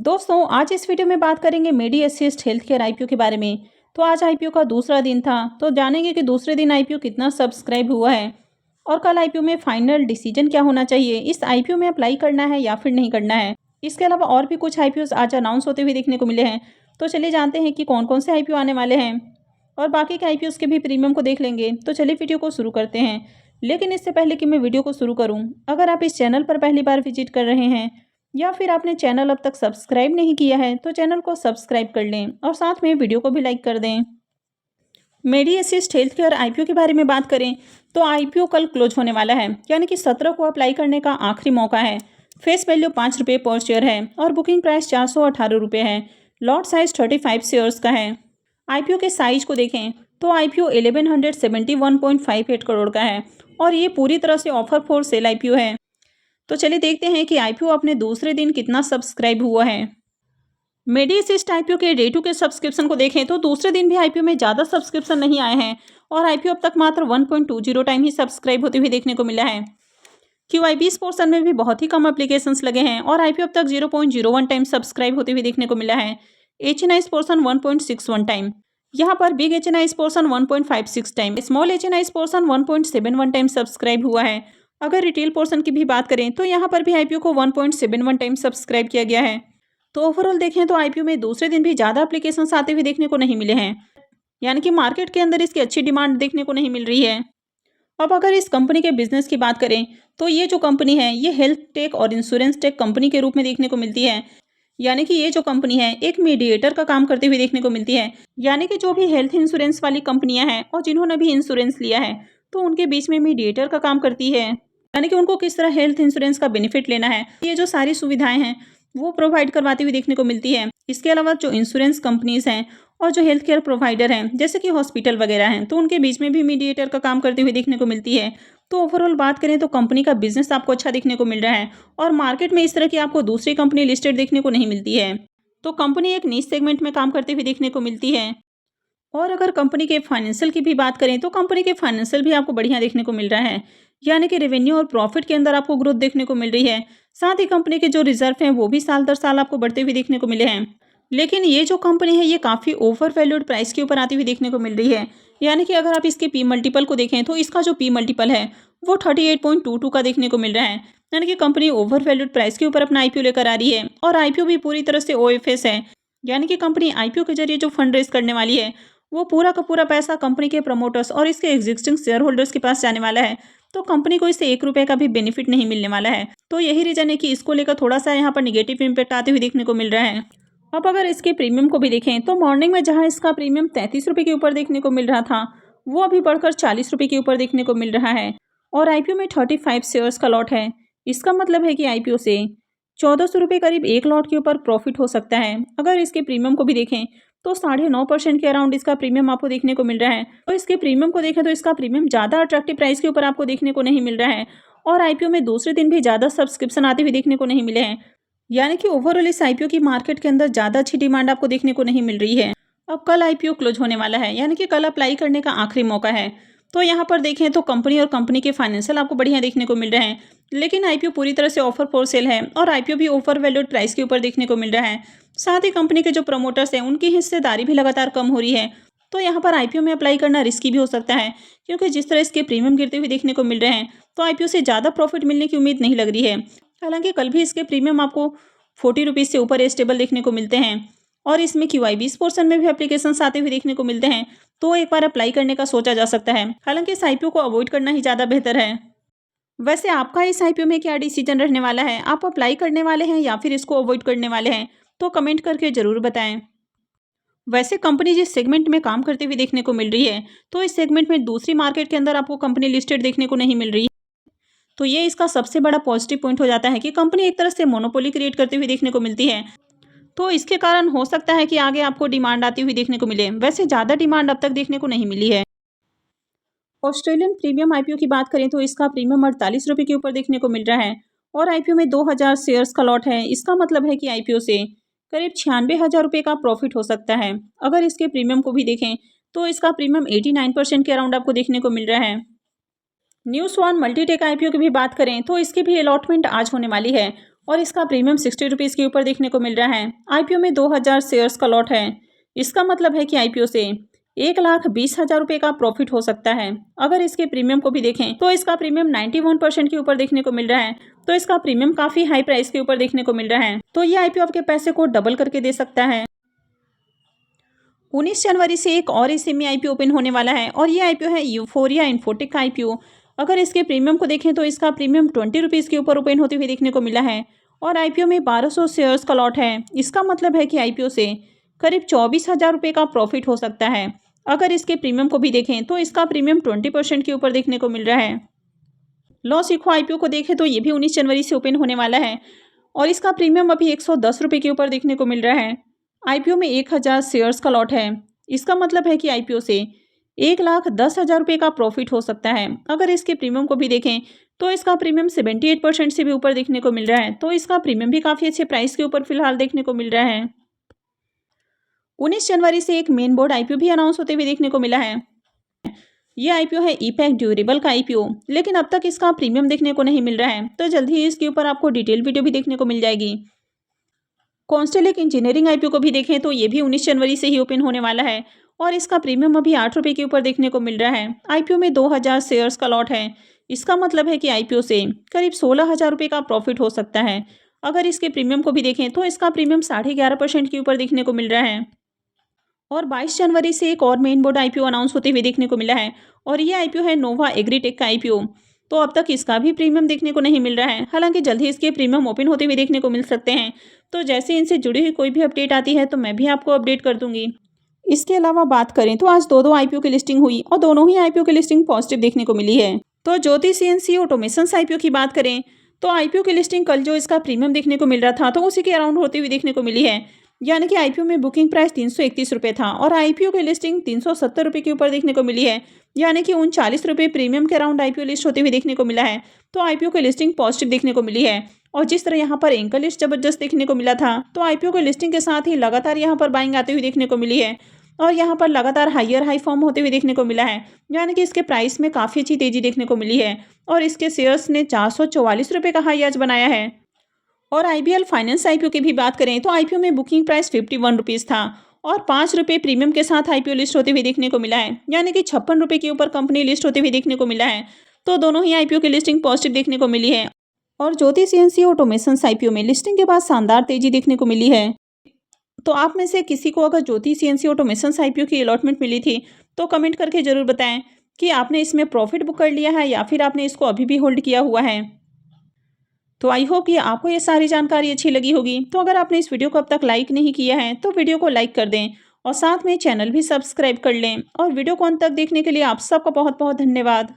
दोस्तों आज इस वीडियो में बात करेंगे मेडी असिस्ट हेल्थ केयर आईपीओ के बारे में। तो आज आईपीओ का दूसरा दिन था, तो जानेंगे कि दूसरे दिन आईपीओ कितना सब्सक्राइब हुआ है और कल आईपीओ में फाइनल डिसीजन क्या होना चाहिए, इस आईपीओ में अप्लाई करना है या फिर नहीं करना है। इसके अलावा और भी कुछ आईपीओ आज अनाउंस होते हुए देखने को मिले हैं। तो चलिए जानते हैं कि कौन कौन से आईपीओ आने वाले हैं और बाकी के आईपीओ के भी प्रीमियम को देख लेंगे। तो चलिए वीडियो को शुरू करते हैं। लेकिन इससे पहले कि मैं वीडियो को शुरू करूँ, अगर आप इस चैनल पर पहली बार विजिट कर रहे हैं या फिर आपने चैनल अब तक सब्सक्राइब नहीं किया है तो चैनल को सब्सक्राइब कर लें और साथ में वीडियो को भी लाइक कर दें। मेडी असिस्ट हेल्थ केयर आईपीओ के बारे में बात करें तो आईपीओ कल क्लोज होने वाला है, यानी कि 17 को अप्लाई करने का आखिरी मौका है। फेस वैल्यू 5 रुपये पर शेयर है और बुकिंग प्राइस 418 रुपये है। लॉट साइज 35 शेयर्स का है। आईपीओ के साइज को देखें तो आईपीओ 1171.58 करोड़ का है और ये पूरी तरह से ऑफर फॉर सेल आईपीओ है। तो चलिए देखते हैं कि आईपीओ अपने दूसरे दिन कितना सब्सक्राइब हुआ है। मेडी असिस्ट आईपीओ के डे 2 के सब्सक्रिप्शन को देखें तो दूसरे दिन भी आईपीओ में ज़्यादा सब्सक्रिप्शन नहीं आए हैं और आईपीओ अब तक मात्र 1.20 टाइम ही सब्सक्राइब होते हुए देखने को मिला है। QIBs पोर्शन में भी बहुत ही कम एप्लीकेशंस लगे हैं और आईपीओ अब तक 0.01 टाइम सब्सक्राइब होते हुए देखने को मिला है। HNIs पोर्शन 1.61 टाइम, यहाँ पर big HNIs portion 1.56 time, small HNIs portion 1.71 time subscribe हुआ है। अगर रिटेल पोर्शन की भी बात करें तो यहाँ पर भी आईपीओ को 1.71 टाइम सब्सक्राइब किया गया है। तो ओवरऑल देखें तो आईपीओ में दूसरे दिन भी ज़्यादा एप्लीकेशंस आते हुए देखने को नहीं मिले हैं, यानी कि मार्केट के अंदर इसकी अच्छी डिमांड देखने को नहीं मिल रही है। अब अगर इस कंपनी के बिजनेस की बात करें तो ये जो कंपनी है ये हेल्थ टेक और इंश्योरेंस टेक कंपनी के रूप में देखने को मिलती है, यानी कि ये जो कंपनी है एक मीडिएटर का काम करते हुए देखने को मिलती है, यानी कि जो भी हेल्थ इंश्योरेंस वाली कंपनियां हैं और जिन्होंने भी इंश्योरेंस लिया है तो उनके बीच में मीडिएटर का काम करती है, यानी कि उनको किस तरह हेल्थ इंश्योरेंस का बेनिफिट लेना है, ये जो सारी सुविधाएं हैं वो प्रोवाइड करवाती हुई देखने को मिलती है। इसके अलावा जो इंश्योरेंस कंपनीज हैं और जो हेल्थ केयर प्रोवाइडर हैं जैसे कि हॉस्पिटल वगैरह हैं तो उनके बीच में भी मीडिएटर का काम करते हुए देखने को मिलती है। तो ओवरऑल बात करें तो कंपनी का बिजनेस आपको अच्छा देखने को मिल रहा है और मार्केट में इस तरह की आपको दूसरी कंपनी लिस्टेड देखने को नहीं मिलती है। तो कंपनी एक नीश सेगमेंट में काम करते हुए देखने को मिलती है। और अगर कंपनी के फाइनेंशियल की भी बात करें तो कंपनी के फाइनेंशियल भी आपको बढ़िया देखने को मिल रहा है, यानी कि रेवेन्यू और प्रॉफिट के अंदर आपको ग्रोथ देखने को मिल रही है। साथ ही कंपनी के जो रिजर्व हैं वो भी साल दर साल आपको बढ़ते हुए देखने को मिले हैं। लेकिन ये जो कंपनी है ये काफ़ी ओवर वैल्यूड प्राइस के ऊपर आती हुई देखने को मिल रही है, यानी कि अगर आप इसके पी मल्टीपल को देखें तो इसका जो पी मल्टीपल है वो 38.22 का देखने को मिल रहा है, यानी कि कंपनी ओवर वैल्यूड प्राइस के ऊपर अपना आईपीओ लेकर आ रही है और आईपीओ भी पूरी तरह से OFS है, यानी कि कंपनी आईपीओ के जरिए जो फंड रेज करने वाली है वो पूरा का पूरा पैसा कंपनी के प्रमोटर्स और इसके एग्जिस्टिंग शेयर होल्डर्स के पास जाने वाला है। तो कंपनी को इससे 1 रुपये का भी बेनिफिट नहीं मिलने वाला है। तो यही रीजन है कि इसको लेकर थोड़ा सा यहाँ पर निगेटिव इम्पैक्ट आते हुए देखने को मिल रहा है। अब अगर इसके प्रीमियम को भी देखें तो मॉर्निंग में जहाँ इसका प्रीमियम 33 रुपये के ऊपर देखने को मिल रहा था वो अभी बढ़कर 40 रुपये के ऊपर देखने को मिल रहा है और आईपीओ में 35 शेयर्स का लॉट है। इसका मतलब है कि आईपीओ से 1400 रुपये करीब एक लॉट के ऊपर प्रॉफिट हो सकता है। अगर इसके प्रीमियम को भी देखें तो 9.5% के अराउंड इसका प्रीमियम आपको देखने को मिल रहा है। तो इसके प्रीमियम को देखें तो इसका प्रीमियम ज़्यादा अट्रैक्टिव प्राइस के ऊपर आपको देखने को नहीं मिल रहा है और आईपीओ में दूसरे दिन भी ज़्यादा सब्सक्रिप्शन आते हुए देखने को नहीं मिले हैं, यानी कि ओवरऑल इस आईपीओ की मार्केट के अंदर ज़्यादा अच्छी डिमांड आपको देखने को नहीं मिल रही है। अब कल आईपीओ क्लोज होने वाला है, यानी कि कल अप्लाई करने का आखिरी मौका है। तो यहाँ पर देखें तो कंपनी और कंपनी के फाइनेंशियल आपको बढ़िया देखने को मिल रहे हैं, लेकिन आईपीओ पूरी तरह से ऑफर फॉर सेल है और आईपीओ भी ओवर वैल्यूड प्राइस के ऊपर देखने को मिल रहा है। साथ ही कंपनी के जो प्रमोटर्स हैं उनकी हिस्सेदारी भी लगातार कम हो रही है। तो यहाँ पर आईपीओ में अप्लाई करना रिस्की भी हो सकता है, क्योंकि जिस तरह इसके प्रीमियम गिरते हुए देखने को मिल रहे हैं तो आईपीओ से ज़्यादा प्रॉफिट मिलने की उम्मीद नहीं लग रही है। हालांकि कल भी इसके प्रीमियम आपको 40 रुपीज़ से ऊपर स्टेबल देखने को मिलते हैं और इसमें QIBs पोर्शन में भी एप्लीकेशन आते हुए देखने को मिलते हैं, तो एक बार अप्लाई करने का सोचा जा सकता है। हालांकि इस आईपीओ को अवॉइड करना ही ज़्यादा बेहतर है। वैसे आपका इस आईपीओ में क्या डिसीजन रहने वाला है? आप अप्लाई करने वाले हैं या फिर इसको अवॉइड करने वाले हैं? तो कमेंट करके ज़रूर बताएं। वैसे कंपनी जिस सेगमेंट में काम करते हुए देखने को मिल रही है तो इस सेगमेंट में दूसरी मार्केट के अंदर आपको कंपनी लिस्टेड देखने को नहीं मिल रही है। तो ये इसका सबसे बड़ा पॉजिटिव पॉइंट हो जाता है कि कंपनी एक तरह से मोनोपोली क्रिएट करते हुए देखने को मिलती है। तो इसके कारण हो सकता है कि आगे आपको डिमांड आती हुई देखने को मिले। वैसे ज़्यादा डिमांड अब तक देखने को नहीं मिली है। ऑस्ट्रेलियन प्रीमियम आईपीओ की बात करें तो इसका प्रीमियम 48 रुपये के ऊपर देखने को मिल रहा है और आईपीओ में 2000 शेयर्स का लॉट है। इसका मतलब है कि आईपीओ से करीब 96,000 रुपये का प्रॉफिट हो सकता है। अगर इसके प्रीमियम को भी देखें तो इसका प्रीमियम 89% के अराउंड आपको देखने को मिल रहा है। न्यूज़ वन मल्टीटेक आईपीओ की भी बात करें तो इसकी भी अलॉटमेंट आज होने वाली है और इसका प्रीमियम 60 रुपीज़ के ऊपर देखने को मिल रहा है। आईपीओ में 2000 शेयर्स का लॉट है। इसका मतलब है कि आईपीओ से 1,20,000 रुपये का प्रॉफिट हो सकता है। अगर इसके प्रीमियम को भी देखें तो इसका प्रीमियम 91% के ऊपर देखने को मिल रहा है। तो इसका प्रीमियम काफ़ी हाई प्राइस के ऊपर देखने को मिल रहा है। तो ये आईपीओ आपके पैसे को डबल करके दे सकता है। 19 जनवरी से एक और इसी में आईपीओ ओपन होने वाला है और ये आईपीओ है यूफोरिया इन्फोटेक का आईपीओ। अगर इसके प्रीमियम को देखें तो इसका प्रीमियम 20 रुपीज़ के ऊपर ओपन होते हुए देखने को मिला है और आईपीओ में 1200 शेयर्स का लॉट है। इसका मतलब है कि आईपीओ से करीब 24,000 रुपये का प्रॉफिट हो सकता है। अगर इसके प्रीमियम को भी देखें तो इसका प्रीमियम 20% के ऊपर देखने को मिल रहा है। लॉस इको आईपीओ को देखें तो ये भी 19 जनवरी से ओपन होने वाला है और इसका प्रीमियम अभी 110 रुपये के ऊपर देखने को मिल रहा है। आईपीओ में 1000 शेयर्स का लॉट है। इसका मतलब है कि आईपीओ से 1,10,000 रुपये का प्रॉफिट हो सकता है। अगर इसके प्रीमियम को भी देखें तो इसका प्रीमियम 78% से भी ऊपर देखने को मिल रहा है। तो इसका प्रीमियम भी काफ़ी अच्छे प्राइस के ऊपर फिलहाल देखने को मिल रहा है। 19 जनवरी से एक मेन बोर्ड आईपीओ भी अनाउंस होते हुए देखने को मिला है। यह आईपीओ है ईपैक ड्यूरेबल का आईपीओ, लेकिन अब तक इसका प्रीमियम देखने को नहीं मिल रहा है। तो जल्द ही इसके ऊपर आपको डिटेल वीडियो भी देखने को मिल जाएगी। कॉन्स्टेलेक इंजीनियरिंग आईपीओ को भी देखें तो ये भी 19 जनवरी से ही ओपन होने वाला है और इसका प्रीमियम अभी 8 रुपये के ऊपर देखने को मिल रहा है। आईपीओ में 2000 शेयर्स का लॉट है। इसका मतलब है कि आईपीओ से करीब 16,000 रुपये का प्रॉफिट हो सकता है। अगर इसके प्रीमियम को भी देखें तो इसका प्रीमियम 11.5% के ऊपर देखने को मिल रहा है। और 22 जनवरी से एक और मेन बोर्ड आईपीओ अनाउंस होते हुए देखने को मिला है और ये आईपीओ है नोवा एग्रीटेक का आईपीओ। तो अब तक इसका भी प्रीमियम देखने को नहीं मिल रहा है। हालांकि जल्द ही इसके प्रीमियम ओपन होते हुए देखने को मिल सकते हैं। तो जैसे इनसे जुड़ी हुई कोई भी अपडेट आती है तो मैं भी आपको अपडेट कर दूंगी। इसके अलावा बात करें तो आज दो आईपीओ की लिस्टिंग हुई और दोनों ही आईपीओ की लिस्टिंग पॉजिटिव देखने को मिली है। तो ज्योति सीएनसी ऑटोमेशन आईपीओ की बात करें तो आईपीओ की लिस्टिंग कल जो इसका प्रीमियम देखने को मिल रहा था तो उसी के अराउंड होते हुए देखने को मिली है। यानी कि आईपीओ में बुकिंग प्राइस 331 रुपये था और आईपीओ की लिस्टिंग 370 रुपये के ऊपर देखने को मिली है। यानी कि 39 रुपये प्रीमियम के अराउंड आईपीओ लिस्ट होते हुए देखने को मिला है। तो आईपीओ की लिस्टिंग पॉजिटिव देखने को मिली है। और जिस तरह यहाँ पर एंकर लिस्ट जबरदस्त देखने को मिला था तो आईपीओ की लिस्टिंग के साथ ही लगातार यहाँ पर बाइंग आते हुए देखने को मिली है और यहाँ पर लगातार हाई फॉर्म होते हुए देखने को मिला है। यानी कि इसके प्राइस में काफ़ी अच्छी तेजी देखने को मिली है और इसके शेयर्स ने 444 रुपये का हाई आज बनाया है। और आईबीएल फाइनेंस आईपीओ की भी बात करें तो आईपीओ में बुकिंग प्राइस 51 रुपीज़ था और 5 रुपये प्रीमियम के साथ आईपीओ लिस्ट होते हुए देखने को मिला है। यानी कि 56 रुपये के ऊपर कंपनी लिस्ट होते हुए देखने को मिला है। तो दोनों ही आईपीओ की लिस्टिंग पॉजिटिव देखने को मिली है। और ज्योति सीएनसी ऑटोमेशन आईपीओ में लिस्टिंग के बाद शानदार तेजी देखने को मिली है। तो आप में से किसी को अगर ज्योति सीएनसी ऑटोमेशन आईपीओ की अलॉटमेंट मिली थी तो कमेंट करके जरूर बताएं कि आपने इसमें प्रॉफिट बुक कर लिया है या फिर आपने इसको अभी भी होल्ड किया हुआ है। तो आई होप कि आपको ये सारी जानकारी अच्छी लगी होगी। तो अगर आपने इस वीडियो को अब तक लाइक नहीं किया है तो वीडियो को लाइक कर दें और साथ में चैनल भी सब्सक्राइब कर लें। और वीडियो को अंत तक देखने के लिए आप सबका बहुत बहुत धन्यवाद।